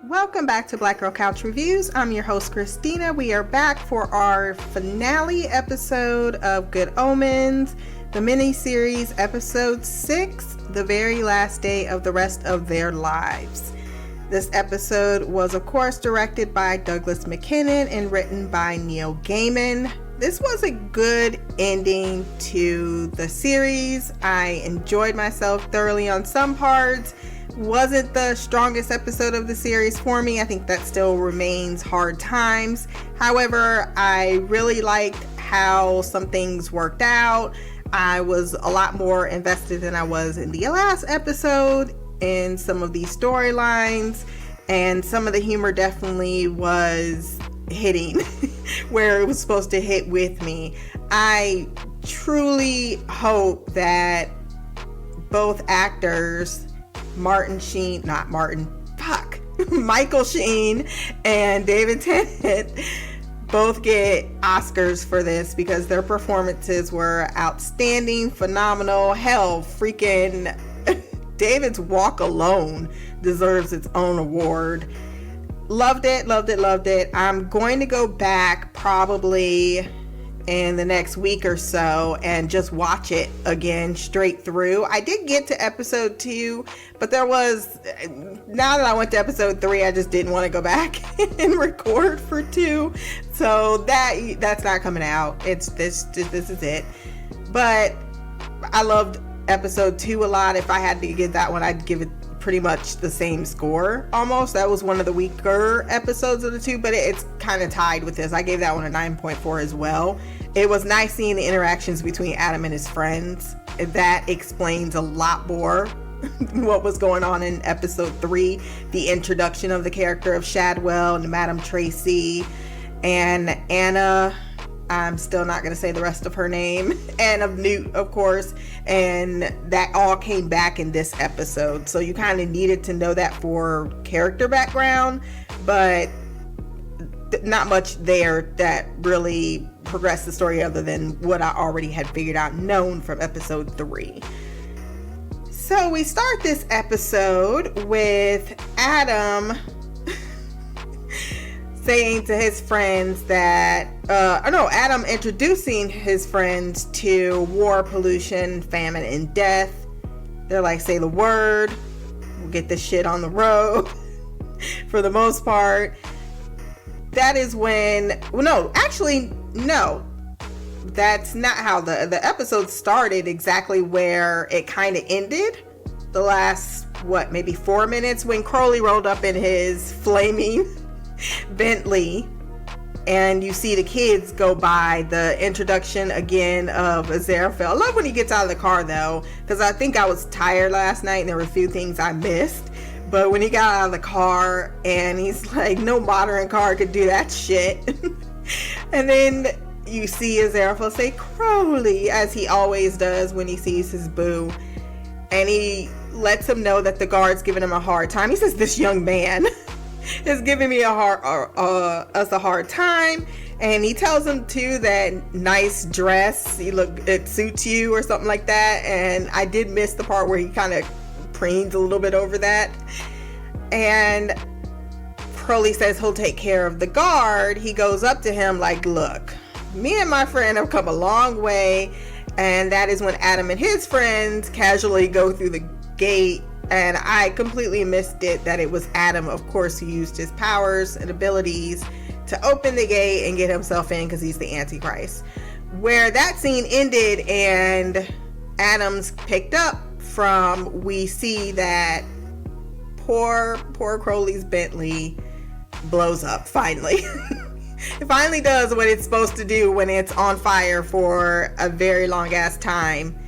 Welcome back to Black Girl Couch Reviews. I'm your host, Christina. We are back for our finale episode of Good Omens, the mini-series episode 6, The Very Last Day of the Rest of Their Lives. This episode was, of course, directed by Douglas McKinnon and written by Neil Gaiman. This was a good ending to the series. I enjoyed myself thoroughly on some parts. Wasn't the strongest episode of the series for me. I think that still remains Hard Times. However, I really liked how some things worked out. I was a lot more invested than I was in the last episode in some of these storylines, and some of the humor definitely was hitting where it was supposed to hit with me. I truly hope that both actors, Michael Sheen and David Tennant, both get Oscars for this, because their performances were outstanding, phenomenal. Hell, freaking David's walk alone deserves its own award. Loved it. I'm going to go back probably in the next week or so and just watch it again straight through. I did get to episode 2, but now that I went to episode 3, I just didn't want to go back and record for 2. So that's not coming out. This is it. But I loved episode 2 a lot. If I had to give that one, I'd give it pretty much the same score almost. That was one of the weaker episodes of the 2, but it's kind of tied with this. I gave that one a 9.4 as well. It was nice seeing the interactions between Adam and his friends. That explains a lot more what was going on in episode 3. The introduction of the character of Shadwell and Madame Tracy and Anna. I'm still not going to say the rest of her name. And of Newt, of course. And that all came back in this episode. So you kind of needed to know that for character background. But not much there that really progressed the story other than what I already had figured out, known from episode 3. So we start this episode with Adam saying to his friends that, Adam introducing his friends to war, pollution, famine, and death. They're like, say the word, we'll get this shit on the road. For the most part. That is when, no, that's not how the episode started, exactly where it kind of ended. The last, maybe 4 minutes, when Crowley rolled up in his flaming Bentley, and you see the kids go by. The introduction again of Aziraphale. I love when he gets out of the car though, because I think I was tired last night and there were a few things I missed. But when he got out of the car and he's like, no modern car could do that shit. And then you see Aziraphale say Crowley, as he always does when he sees his boo, and he lets him know that the guard's giving him a hard time. He says, this young man is giving me us a hard time. And he tells him too that nice dress, it suits you or something like that. And I did miss the part where he kind of preens a little bit over that. And Crowley says he'll take care of the guard. He goes up to him like, look, me and my friend have come a long way. And that is when Adam and his friends casually go through the gate. And I completely missed it that it was Adam, of course, who used his powers and abilities to open the gate and get himself in, because he's the Antichrist. Where that scene ended and Adam's picked up from, we see that poor Crowley's Bentley blows up finally. It finally does what it's supposed to do when it's on fire for a very long ass time.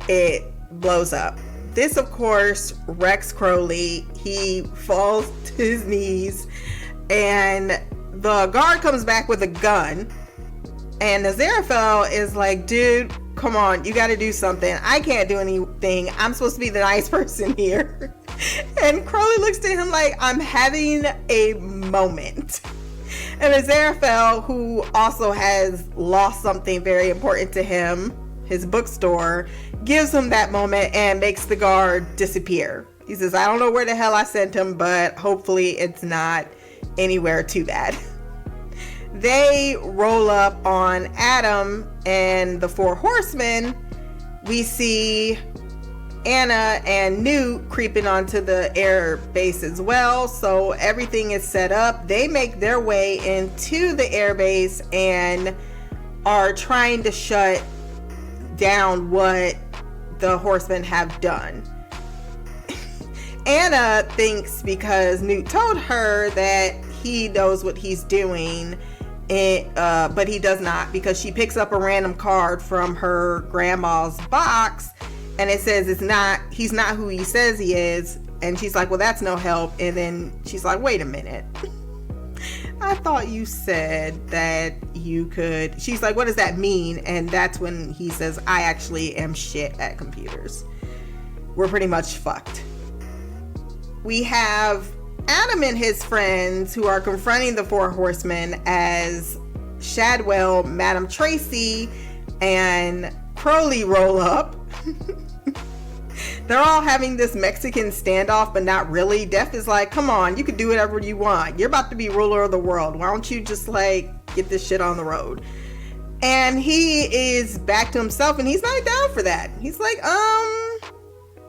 It blows up. This, of course, wrecks Crowley. He falls to his knees, and the guard comes back with a gun, and Aziraphale is like, dude, come on, you got to do something. I can't do anything. I'm supposed to be the nice person here. And Crowley looks to him like, I'm having a moment. And Aziraphale, who also has lost something very important to him, his bookstore, gives him that moment and makes the guard disappear. He says, I don't know where the hell I sent him, but hopefully it's not anywhere too bad. They roll up on Adam and the four horsemen. We see Anna and Newt creeping onto the air base as well. So everything is set up. They make their way into the air base and are trying to shut down what the horsemen have done. Anna thinks because Newt told her that he knows what he's doing, but he does not, because she picks up a random card from her grandma's box and it says he's not who he says he is. And she's like, well, that's no help. And then she's like, wait a minute. I thought you said that you could. She's like, what does that mean? And that's when he says, I actually am shit at computers. We're pretty much fucked. We have Adam and his friends who are confronting the four horsemen as Shadwell, Madame Tracy, and Crowley roll up. They're all having this Mexican standoff, but not really. Death is like, come on, you can do whatever you want. You're about to be ruler of the world. Why don't you just like get this shit on the road? And he is back to himself and he's not down for that. He's like,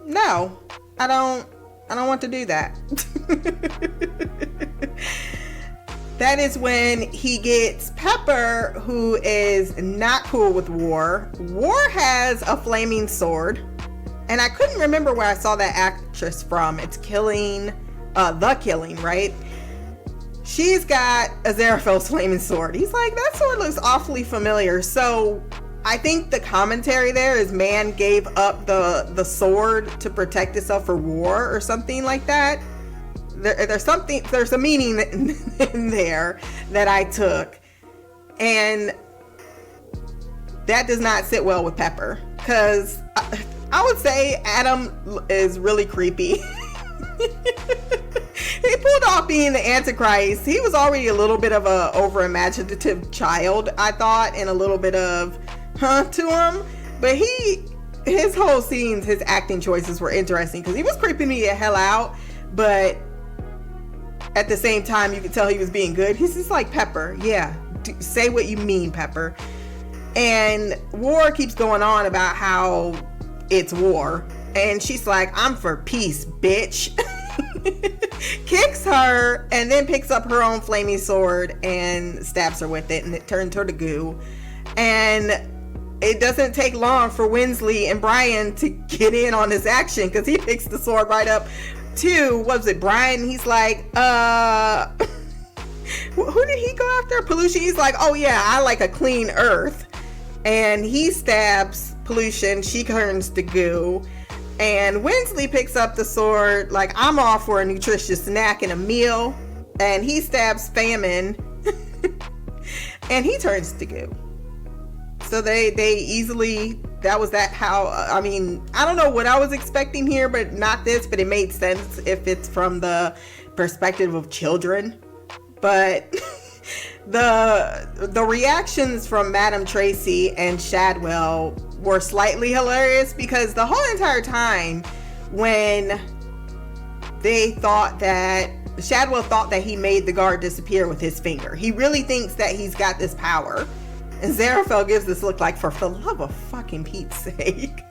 no, I don't want to do that. That is when he gets Pepper, who is not cool with War. War has a flaming sword. And I couldn't remember where I saw that actress from. It's The Killing, right? She's got Aziraphale's flaming sword. He's like, that sword looks awfully familiar. So I think the commentary there is man gave up the sword to protect itself for war or something like that. There's a meaning in there that I took. And that does not sit well with Pepper, because I would say Adam is really creepy. He pulled off being the Antichrist. He was already a little bit of a over-imaginative child, I thought, and a little bit of to him. But his whole scenes, his acting choices were interesting, because he was creeping me the hell out, but at the same time you could tell he was being good. He's just like, Pepper, yeah, say what you mean, Pepper. And War keeps going on about how it's war, and she's like, I'm for peace, bitch. Kicks her and then picks up her own flaming sword and stabs her with it, and it turns her to goo. And it doesn't take long for Winsley and Brian to get in on this action, because he picks the sword right up to, what was it, Brian? He's like, who did he go after? Pollution. He's like, oh yeah, I like a clean earth. And he stabs Pollution. She turns to goo. And Winsley picks up the sword like, I'm all for a nutritious snack and a meal. And he stabs Famine. And he turns to goo. So they easily, I mean, I don't know what I was expecting here, but not this, but it made sense if it's from the perspective of children. But the reactions from Madame Tracy and Shadwell were slightly hilarious, because the whole entire time when Shadwell thought that he made the guard disappear with his finger, he really thinks that he's got this power. And Aziraphale gives this look like, for the love of fucking Pete's sake.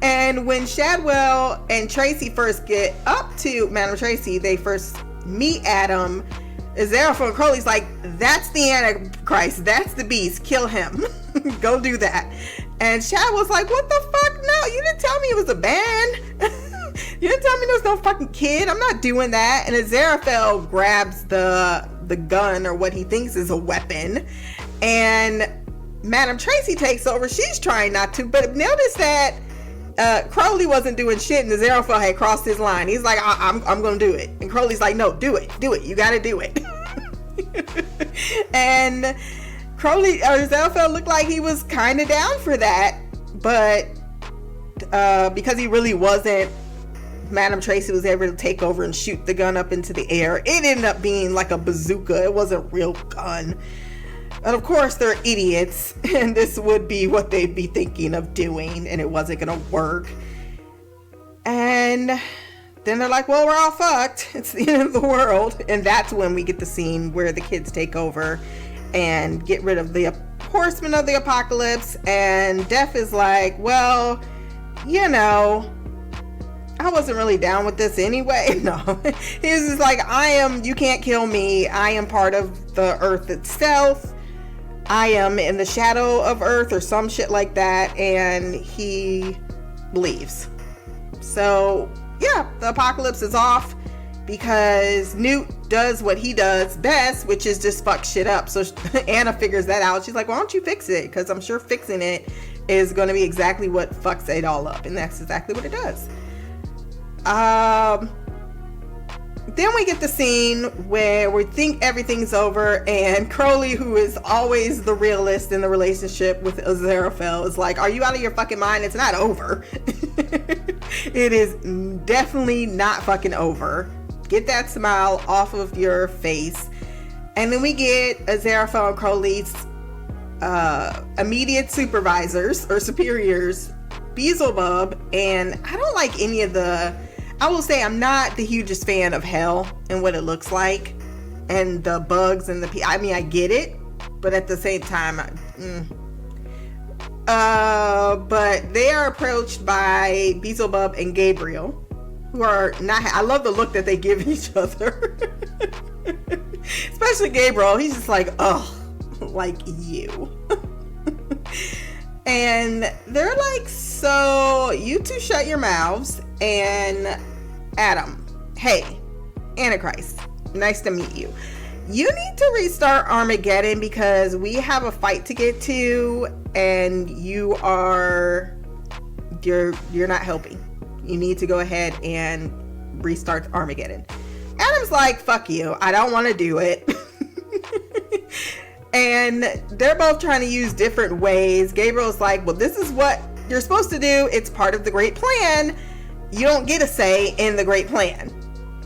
And when Shadwell and Tracy first get up to Madame Tracy, they first meet Adam. Aziraphale and Crowley's like, that's the Antichrist, that's the beast, kill him. Go do that. And Shadwell's like, what the fuck? No, you didn't tell me it was a band. You didn't tell me there was no fucking kid. I'm not doing that. And Aziraphale grabs the gun, or what he thinks is a weapon, and Madame Tracy takes over. She's trying not to, but notice that Crowley wasn't doing shit, and Aziraphale had crossed his line. He's like, I'm gonna do it. And Crowley's like, no, do it, you gotta do it. And Aziraphale looked like he was kind of down for that, but because he really wasn't, Madame Tracy was able to take over and shoot the gun up into the air. It ended up being like a bazooka. It wasn't a real gun. And of course, they're idiots, and this would be what they'd be thinking of doing, and it wasn't going to work. And then they're like, well, we're all fucked. It's the end of the world. And that's when we get the scene where the kids take over and get rid of the horsemen of the apocalypse. And Death is like, well, you know, I wasn't really down with this anyway. No, he's just like, you can't kill me. I am part of the earth itself. I am in the shadow of earth or some shit like that. And he leaves. So yeah, the apocalypse is off because Newt does what he does best, which is just fuck shit up. So Anna figures that out. She's like, why don't you fix it? Because I'm sure fixing it is going to be exactly what fucks it all up. And that's exactly what it does. Then we get the scene where we think everything's over, and Crowley, who is always the realist in the relationship with Aziraphale, is like, are you out of your fucking mind? It's not over. It is definitely not fucking over. Get that smile off of your face. And then we get Aziraphale and Crowley's immediate supervisors or superiors, Beelzebub, and I don't like any of I will say I'm not the hugest fan of hell and what it looks like and the bugs and I get it, but at the same time, but they are approached by Beelzebub and Gabriel, who are not, I love the look that they give each other. Especially Gabriel, he's just like, oh, like you. And they're like, so you two shut your mouths, and Adam, hey, Antichrist, nice to meet you. You need to restart Armageddon because we have a fight to get to, and you're not helping. You need to go ahead and restart Armageddon. Adam's like, fuck you, I don't want to do it. And they're both trying to use different ways. Gabriel's like, well, this is what you're supposed to do. It's part of the great plan. You don't get a say in the great plan.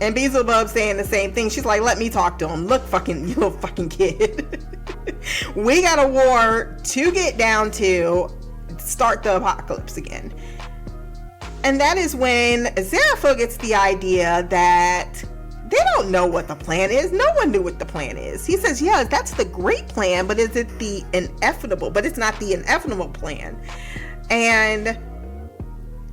And Beelzebub saying the same thing. She's like, let me talk to him. Look, you little fucking kid. We got a war to get down to start the apocalypse again. And that is when Aziraphale gets the idea that they don't know what the plan is. No one knew what the plan is. He says, yeah, that's the great plan, but is it the inevitable? But it's not the inevitable plan. And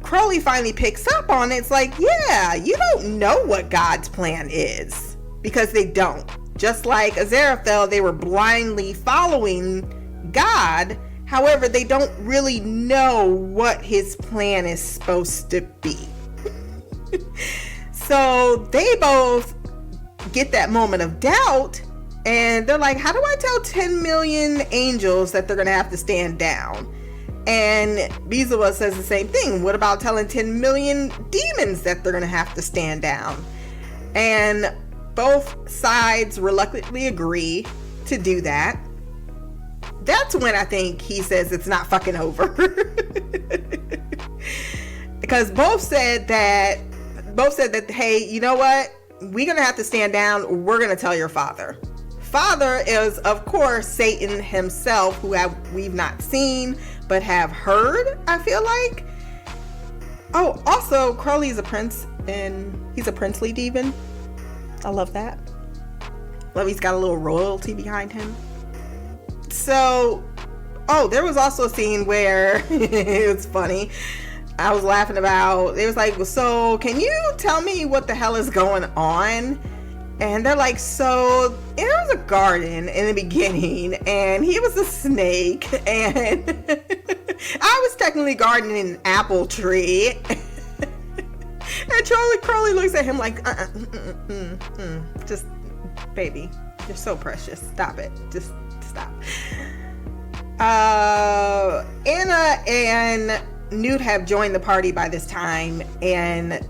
Crowley finally picks up on it. It's like, yeah, you don't know what God's plan is, because they don't. Just like Aziraphale, they were blindly following God. However, they don't really know what his plan is supposed to be. So they both get that moment of doubt, and they're like, how do I tell 10 million angels that they're going to have to stand down? And Beelzebub says the same thing. What about telling 10 million demons that they're going to have to stand down? And both sides reluctantly agree to do that. That's when I think he says it's not fucking over. Because both said that, hey, you know what? We're going to have to stand down. We're going to tell your father. Father is, of course, Satan himself, who we've not seen, but have heard, I feel like. Oh, also, Crowley is a prince, and he's a princely demon. I love that. Love he's got a little royalty behind him. So, there was also a scene where, it was funny, I was laughing about, it was like, so can you tell me what the hell is going on? And they're like, so there was a garden in the beginning, and he was a snake, and I was technically gardening an apple tree. And Crowley looks at him like, just, baby, you're so precious. Stop it. Just stop. Anna and Newt have joined the party by this time, and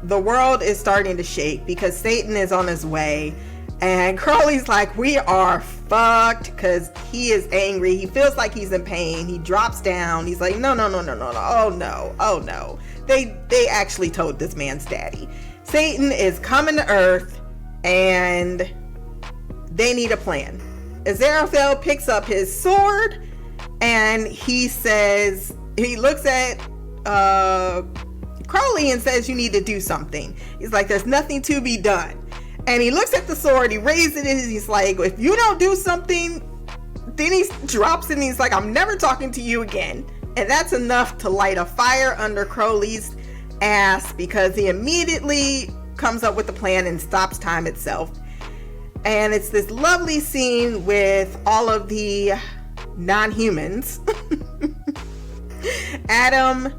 the world is starting to shake because Satan is on his way, and Crowley's like, we are fucked, because he is angry. He feels like he's in pain. He drops down. He's like, no, oh no. They actually told this man's daddy. Satan is coming to earth, and they need a plan. Aziraphale picks up his sword, and he says, he looks at Crowley and says you need to do something. He's like, there's nothing to be done. And he looks at the sword, he raises it, and he's like, if you don't do something, then he drops it and he's like, I'm never talking to you again. And that's enough to light a fire under Crowley's ass, because he immediately comes up with a plan and stops time itself. And it's this lovely scene with all of the non-humans. Adam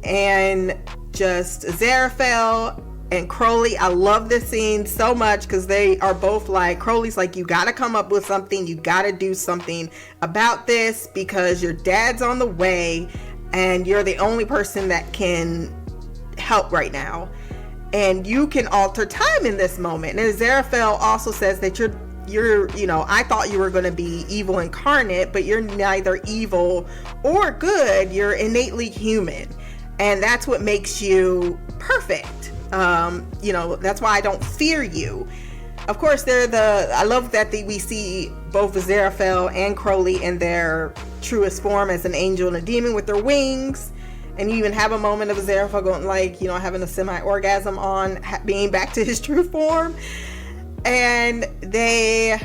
and just Aziraphale and Crowley. I love this scene so much because they are both like, Crowley's like, you gotta come up with something, you gotta do something about this because your dad's on the way and you're the only person that can help right now, and you can alter time in this moment. And Aziraphale also says that you're I thought you were going to be evil incarnate, but you're neither evil or good, you're innately human, and that's what makes you perfect. That's why I don't fear you. Of course, I love that we see both Aziraphale and Crowley in their truest form as an angel and a demon with their wings. And you even have a moment of Aziraphale going having a semi-orgasm on being back to his true form. And they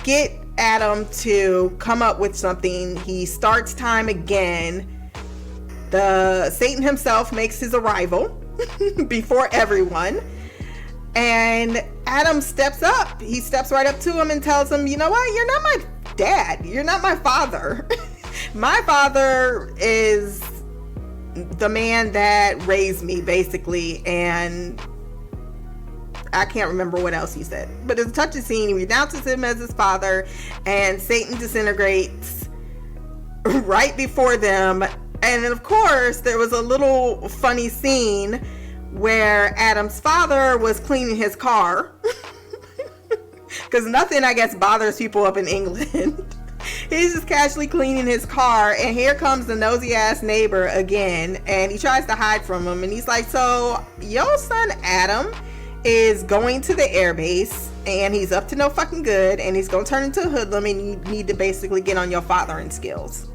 get Adam to come up with something. He starts time again. Satan himself makes his arrival before everyone. And Adam steps up. He steps right up to him and tells him, you know what? You're not my dad. You're not my father. My father is the man that raised me, basically. And I can't remember what else he said. But it's a touching scene. He renounces him as his father. And Satan disintegrates right before them. And then, of course, there was a little funny scene where Adam's father was cleaning his car. Because nothing, I guess, bothers people up in England. He's just casually cleaning his car, and here comes the nosy ass neighbor again, and he tries to hide from him, and he's like, so your son Adam is going to the airbase, and he's up to no fucking good, and he's gonna turn into a hoodlum, and you need to basically get on your fathering skills.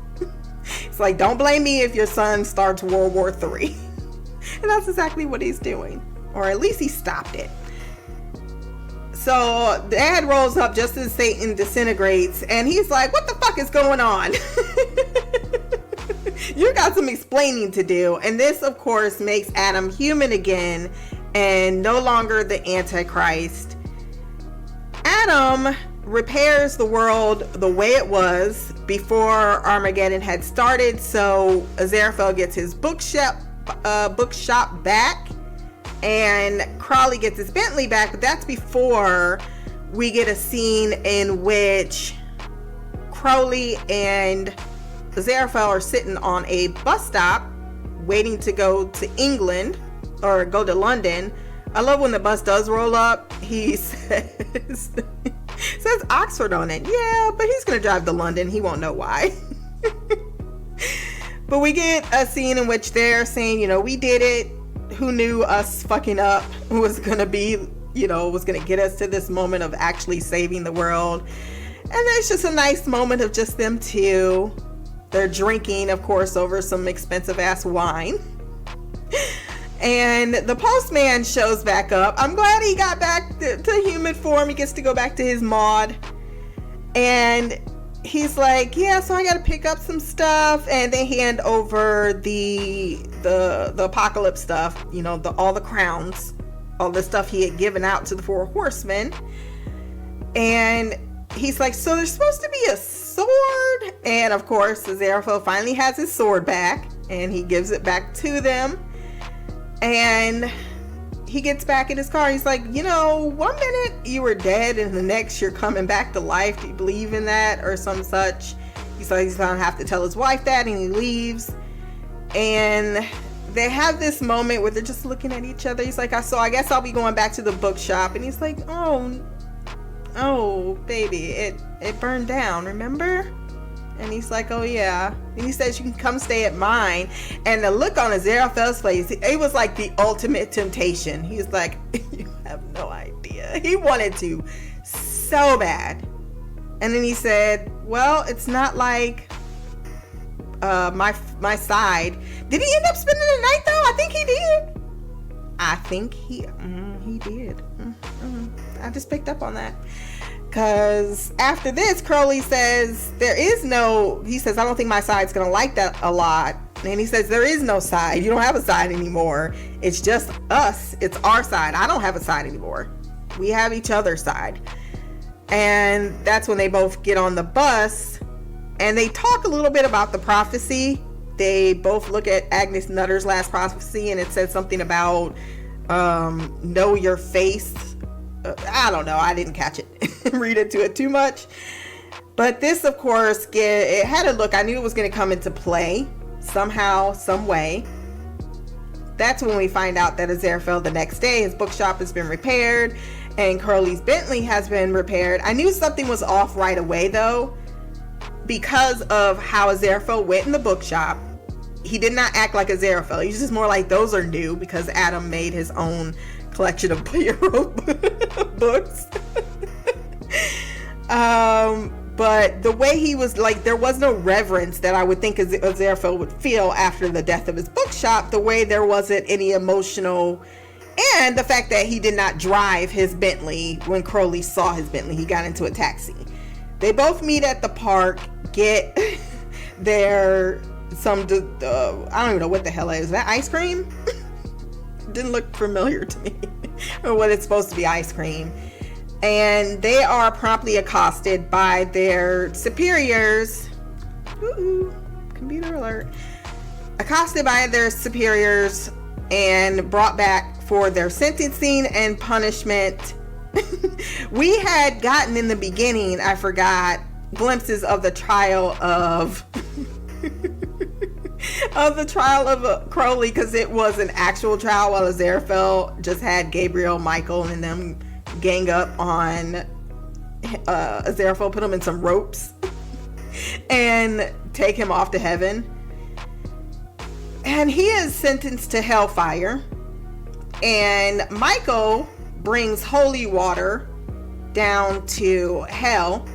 It's like, don't blame me if your son starts World War III. And that's exactly what he's doing, or at least he stopped it. So Dad rolls up just as Satan disintegrates, and he's like, what the fuck is going on? You got some explaining to do. And this, of course, makes Adam human again and no longer the Antichrist. Adam repairs the world the way it was before Armageddon had started. So Aziraphale gets his bookshop back, and Crowley gets his Bentley back, but that's before we get a scene in which Crowley and Aziraphale are sitting on a bus stop waiting to go to England or go to London. I love when the bus does roll up. He says Oxford on it. Yeah, but he's gonna drive to London. He won't know why. But we get a scene in which they're saying, we did it. Who knew us fucking up was gonna be, was gonna get us to this moment of actually saving the world. And it's just a nice moment of just them two. They're drinking, of course, over some expensive ass wine. And the postman shows back up. I'm glad he got back to human form. He gets to go back to his mod. And he's like, yeah, so I gotta pick up some stuff. And they hand over the apocalypse stuff, all the crowns, all the stuff he had given out to the 4 horsemen. And he's like, so there's supposed to be a sword. And of course, Aziraphale finally has his sword back, and he gives it back to them. And he gets back in his car. He's like, 1 minute you were dead and the next you're coming back to life. Do you believe in that or some such? He's like, he's gonna have to tell his wife that, and he leaves. And they have this moment where they're just looking at each other. He's like, so I guess I'll be going back to the bookshop. And he's like, oh baby, it burned down, remember? And he's like, oh yeah. And he says, you can come stay at mine. And the look on Aziraphale's face, it was like the ultimate temptation. He's like, you have no idea. He wanted to so bad. And then he said, well, it's not like my side Did he end up spending the night though? I think he did. I think he did. I just picked up on that. Because after this, Crowley says he says, I don't think my side's going to like that a lot. And he says, there is no side. You don't have a side anymore. It's just us. It's our side. I don't have a side anymore. We have each other's side. And that's when they both get on the bus and they talk a little bit about the prophecy. They both look at Agnes Nutter's last prophecy and it says something about know your face. I don't know. I didn't catch it. Read into it too much. But this, of course, it had a look. I knew it was going to come into play somehow, some way. That's when we find out that Aziraphale, the next day, his bookshop has been repaired and Crowley's Bentley has been repaired. I knew something was off right away, though, because of how Aziraphale went in the bookshop. He did not act like Aziraphale. He was just more like, those are new, because Adam made his own collection of books. But the way he was, like, there was no reverence that I would think Aziraphale would feel after the death of his bookshop, the way there wasn't any emotional, and the fact that he did not drive his Bentley when Crowley saw his Bentley. He got into a taxi. They both meet at the park, get their, I don't even know what the hell is that, ice cream? Didn't look familiar to me, or what it's supposed to be, ice cream. And they are promptly accosted by their superiors. Computer alert. Accosted by their superiors and brought back for their sentencing and punishment. We had gotten in the beginning, I forgot, glimpses of the trial of Crowley, because it was an actual trial, while Aziraphale just had Gabriel, Michael, and them gang up on Aziraphale, put him in some ropes and take him off to heaven. And he is sentenced to hellfire, and Michael brings holy water down to hell,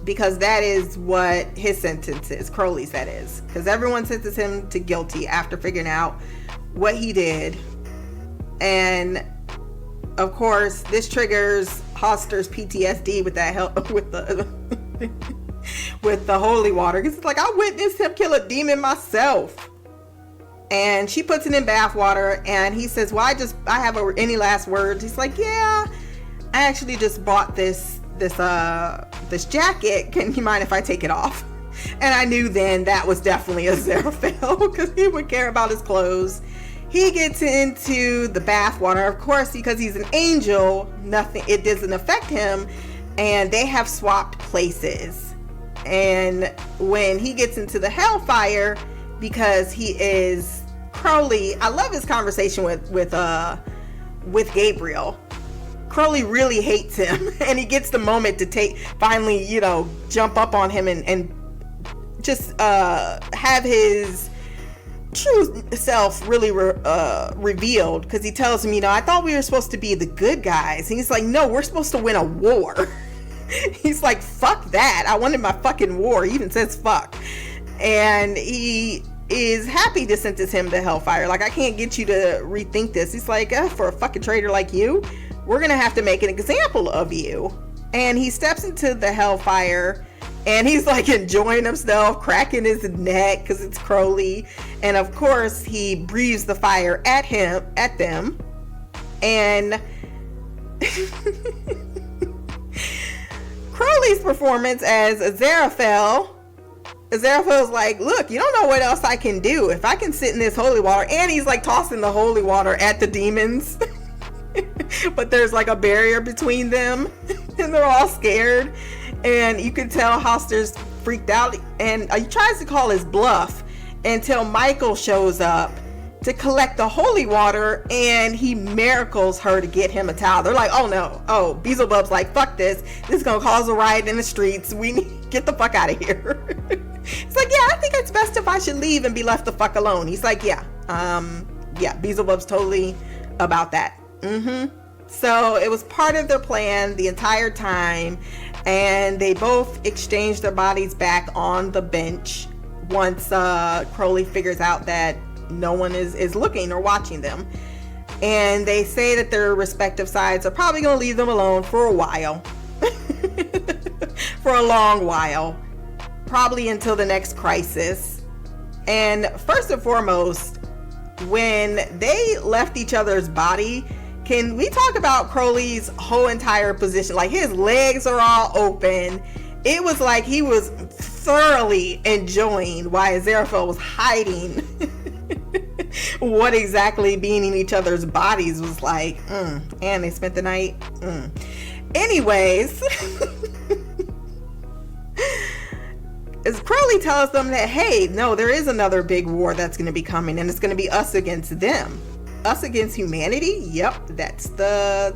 because that is what his sentence is, Crowley's, that is, because everyone sentences him to guilty after figuring out what he did. And of course, this triggers Hoster's PTSD with that with the holy water, because it's like, I witnessed him kill a demon myself. And she puts it in bath water, and he says, well, I have any last words? He's like, yeah, I actually just bought this jacket. Can you mind if I take it off? And I knew then that was definitely Aziraphale, because he would care about his clothes. He gets into the bath water, of course, because he's an angel, it doesn't affect him, and they have swapped places. And when he gets into the hellfire, because he is Crowley, I love his conversation with Gabriel. Crowley really hates him, and he gets the moment to finally, jump up on him and just have his true self really revealed, because he tells him, I thought we were supposed to be the good guys. And he's like, no, we're supposed to win a war. He's like, fuck that, I wanted my fucking war. He even says fuck. And he is happy to sentence him to hellfire. Like, I can't get you to rethink this. He's like, for a fucking traitor like you, we're gonna have to make an example of you. And he steps into the hellfire, and he's like enjoying himself, cracking his neck because it's Crowley. And of course, he breathes the fire at them. And Crowley's performance as Aziraphale's like, look, you don't know what else I can do. If I can sit in this holy water, and he's like tossing the holy water at the demons. But there's like a barrier between them, and they're all scared. And you can tell Hoster's freaked out, and he tries to call his bluff until Michael shows up to collect the holy water, and he miracles her to get him a towel. They're like, oh no, Beelzebub's like, fuck this is gonna cause a riot in the streets, we need to get the fuck out of here. It's like, yeah, I think it's best if I should leave and be left the fuck alone. He's like, yeah, Beelzebub's totally about that. So it was part of their plan the entire time, and they both exchanged their bodies back on the bench once Crowley figures out that no one is looking or watching them. And they say that their respective sides are probably going to leave them alone for a while. For a long while. Probably until the next crisis. And first and foremost, when they left each other's body, can we talk about Crowley's whole entire position? Like, his legs are all open. It was like he was thoroughly enjoying why Aziraphale was hiding what exactly being in each other's bodies was like. And they spent the night. Anyways, as Crowley tells them that, hey, no, there is another big war that's going to be coming, and it's going to be us against them. Us against humanity? Yep, that's the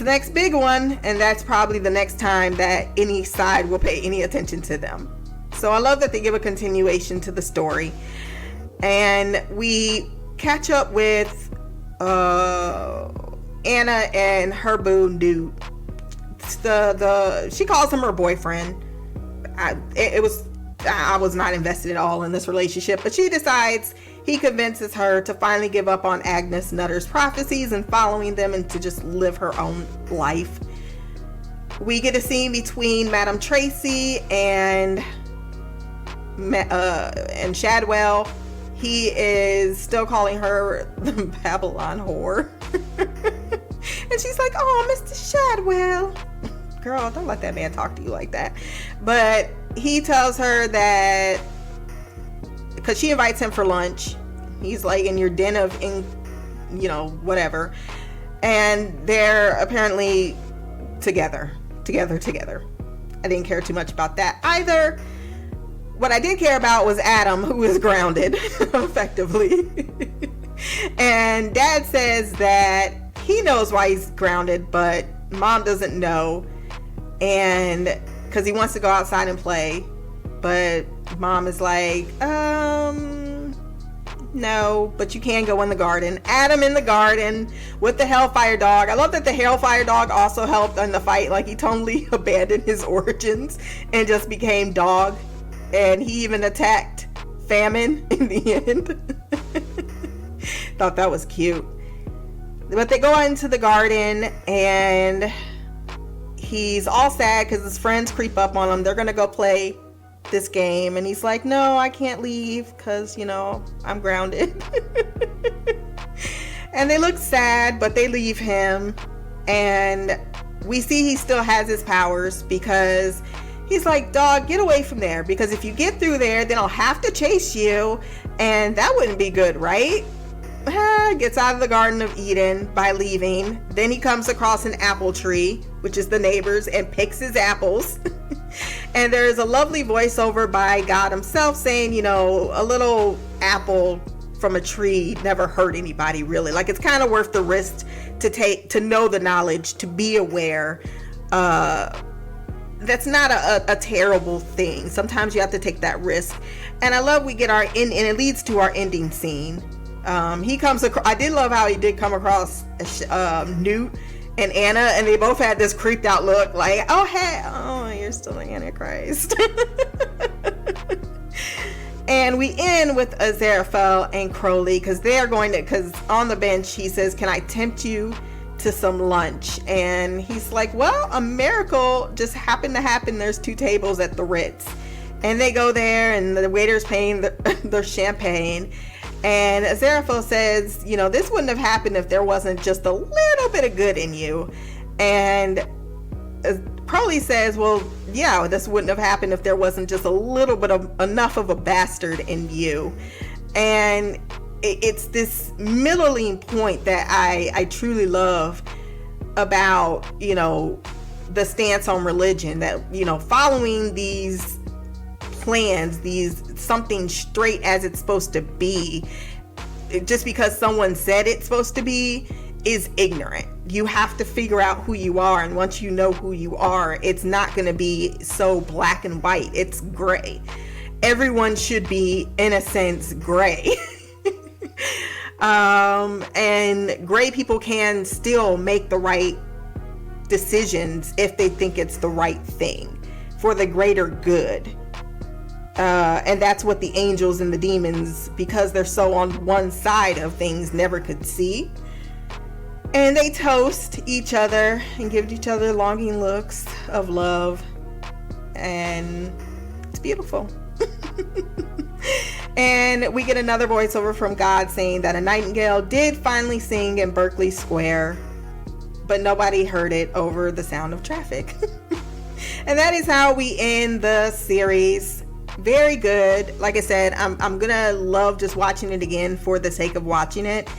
next big one, and that's probably the next time that any side will pay any attention to them. So I love that they give a continuation to the story. And we catch up with Anna and her boo Newt. She calls him her boyfriend. I was not invested at all in this relationship, but she decides he convinces her to finally give up on Agnes Nutter's prophecies and following them and to just live her own life. We get a scene between Madame Tracy and Shadwell. He is still calling her the Babylon whore. And she's like, oh, Mr. Shadwell. Girl, don't let that man talk to you like that. But he tells her that, because she invites him for lunch, he's like, in your den of, whatever. And they're apparently together. I didn't care too much about that either. What I did care about was Adam, who is grounded, effectively. And Dad says that he knows why he's grounded, but Mom doesn't know. And because he wants to go outside and play, but Mom is like, no, but you can go in the garden. Adam in the garden with the Hellfire Dog. I love that the Hellfire Dog also helped in the fight. Like, he totally abandoned his origins and just became dog. And he even attacked Famine in the end. Thought that was cute. But they go into the garden and he's all sad because his friends creep up on him. They're going to go play this game. And he's like, no, I can't leave because, I'm grounded. And they look sad, but they leave him. And we see he still has his powers because he's like, dog, get away from there. Because if you get through there, then I'll have to chase you. And that wouldn't be good, right? Gets out of the Garden of Eden by leaving. Then he comes across an apple tree, which is the neighbors, and picks his apples. And there's a lovely voiceover by God himself saying, a little apple from a tree never hurt anybody, really. Like, it's kind of worth the risk to know the knowledge, to be aware. That's not a terrible thing. Sometimes you have to take that risk. And I love we get and it leads to our ending scene. He comes across, I did love how he did come across Newt and Anna, and they both had this creeped out look like, oh, hey, oh, you're still the Antichrist. And we end with Aziraphale and Crowley because because on the bench he says, can I tempt you to some lunch? And he's like, well, a miracle just happened to happen. There's 2 tables at the Ritz. And they go there and the waiter's paying their champagne. And Aziraphale says, this wouldn't have happened if there wasn't just a little bit of good in you. And Crowley says, well, yeah, this wouldn't have happened if there wasn't just a little bit of enough of a bastard in you. And it's this middling point that I truly love about, the stance on religion, that, following these plans, something straight as it's supposed to be, just because someone said it's supposed to be, is ignorant. You have to figure out who you are, and once you know who you are, it's not going to be so black and white. It's gray. Everyone should be, in a sense, gray. And gray people can still make the right decisions if they think it's the right thing for the greater good. And that's what the angels and the demons, because they're so on one side of things, never could see. And they toast each other and give each other longing looks of love. And it's beautiful. And we get another voiceover from God saying that a nightingale did finally sing in Berkeley Square, but nobody heard it over the sound of traffic. And that is how we end the series. Very good. Like I said, I'm gonna love just watching it again for the sake of watching it,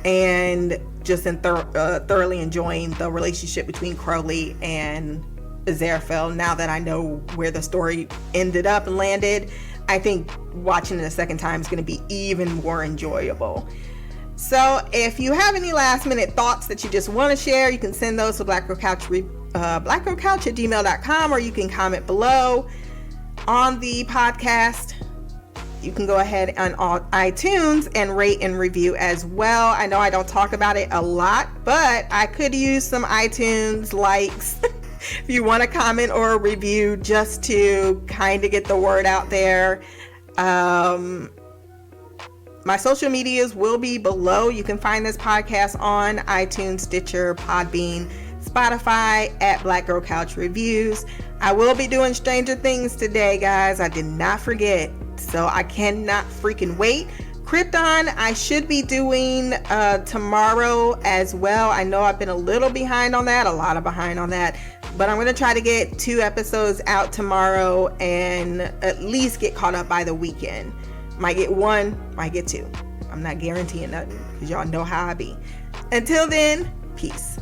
and just thoroughly enjoying the relationship between Crowley and Aziraphale. Now that I know where the story ended up and landed, I think watching it a second time is going to be even more enjoyable. So if you have any last minute thoughts that you just want to share, you can send those to blackgirlcouch@gmail.com, or you can comment below on the podcast. You can go ahead on iTunes and rate and review as well. I know I don't talk about it a lot, but I could use some iTunes likes if you want to comment or a review, just to kind of get the word out there. My social medias will be below. You can find this podcast on iTunes, Stitcher, Podbean, Spotify at Black Girl Couch Reviews. I will be doing Stranger Things today, guys. I did not forget. So I cannot freaking wait. Krypton, I should be doing tomorrow as well. I know I've been a little behind on that, a lot of behind on that, but I'm going to try to get 2 episodes out tomorrow and at least get caught up by the weekend. Might get 1, might get 2. I'm not guaranteeing nothing because y'all know how I be. Until then, peace.